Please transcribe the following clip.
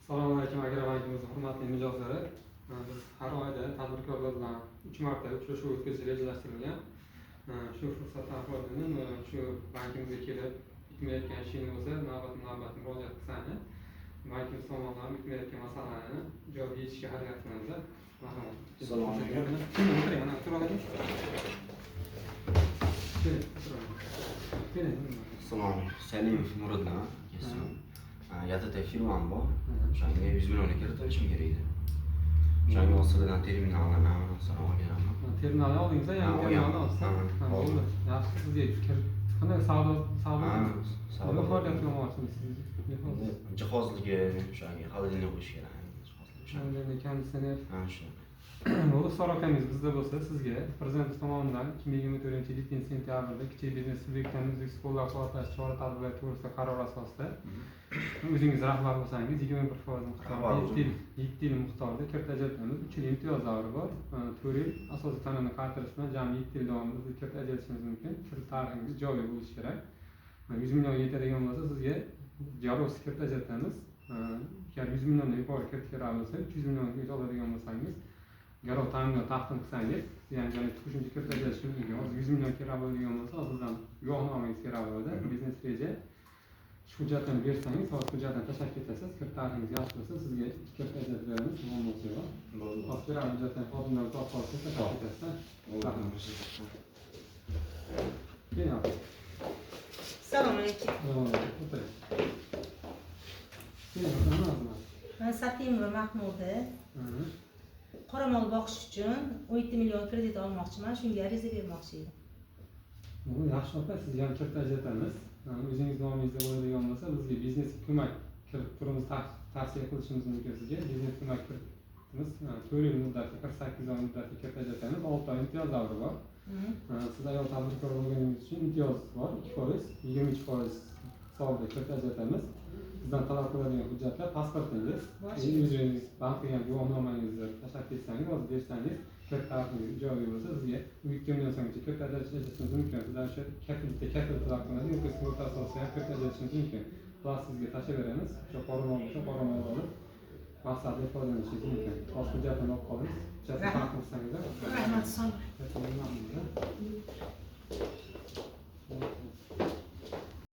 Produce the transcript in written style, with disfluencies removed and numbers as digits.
Assalomu alaykum agrobankimiz hurmatli mijozlari. Biz har oyda tadbirkorlar bilan 3 marta uchrashuv o'tkazish rejalashtirilgan. Shu fursatdan foydalanib shu bankimizga kelib bitmayotgan ishing bo'lsa, navbatma-navbat murojaat qilsangiz, bankimiz tomonidan bitmayotgan masalalarni ijobiy yechishga harakat qilamiz. Marhamat. Assalomu alaykum. O'tiring, mana o'tirib keling. Assalomu alaykum. Salimov Murodjon akasi. Yatata firmam bor. O'shanga 100 million kiritishim kerak edi. O'shanga ostidan terminallarni hammasini olganman. Terminalni oldingizda, yangi terminalni oldingizda. Bo'ldi. Yaxshi, sizga qanday savdo savdo faoliyat qilmoqchisiz siz? Jihozligi, o'shanga xolodilnik qo'yish kerak. O'shanga konditsioner. Shu. Bo'ldi, so'roqamiz bizda bo'lsa sizga Prezident tomonidan 2024-yil 7-sentyabrda kichik biznes subyektlarini uzluksiz qo'llab-quvvatlash chora-tadbirlari to'g'risida qaror asosida o'zingiz rahbar bo'lsangiz 21% miqdorda 7 yil miqdorida katta ajratamiz. 3 yil imtiyoz davri bor. 4 yil asosiy tanani qaytarish bilan jami 7 yil davomida katta ajratishimiz mumkin. Kredit tarixingiz ijobiy bo'lishi kerak. 100 million yetadigan bo'lsa sizga Jarovskiy katta ajratamiz. Agar 100 milliondan yuqori kredit kerak bo'lsa, 300 million kredit oladigan bo'lsangiz garov ta'minot taqdim qilsangiz, ya'ni qo'shimcha kredit ajratish mumkin. Hozir 100 million kerak bo'ladigan bo'lsa, hozirdan guvohnomangiz kerak bo'ladi. Biznes reja. Shu hujjatlarni bersangiz, hozir hujjatlarni tashlab ketasiz. Kredit tarixingiz yaxshi bo'lsa, sizga kredit ajratib beramiz. Muammosi yo'q. Bo'ldi. Hozir hujjatlarni xodimlarga topib olsa, tashlab ketasiz. Keling. Assalomu alaykum. O'tiring. Keling, Men Satimova Mahmuda. Qoramol boqish uchun 17 million kredit olmoqchiman. Shunga ariza bermoqchi edim. Yaxshi opa, sizga ham kredit ajratamiz. O'zingiz nomingizda bo'ladigan bo'lsa, bizga biznes ko'mak kirib turimiz tavsiya qilishimiz mumkin sizga. Biznes ko'mak kiritimiz 4 yil muddatga, 48 oy muddatga kredit ajratamiz. 6 oy imtiyoz davri bor. Siz ayol tadbirkor bo'lganingiz uchun imtiyoz bor. 2%, 23% hisobida kredit ajratamiz. Bizdan talab qiladigan hujjatlar pasportingiz, o'zingiz bank qilgan guvohnomangizni tashlab ketsangiz, hozir bersangiz, kredit tarixingiz ijobiy bo'lsa, sizga 2 million so'mgacha kredit ajratishimiz mumkin. Sizdan o'sha kapital talab qiladi, yoki sug'urta asosida ham kredit ajratishimiz mumkin. Bular sizga tashlab beramiz. O'sha qoramol bo'lsa, qoramol olib maqsadli foydalanishingiz mumkin. Hozir hujjatni olib qoling. Hujjatni taqdim qilsangiz, Rahmat, sog' bo'ling.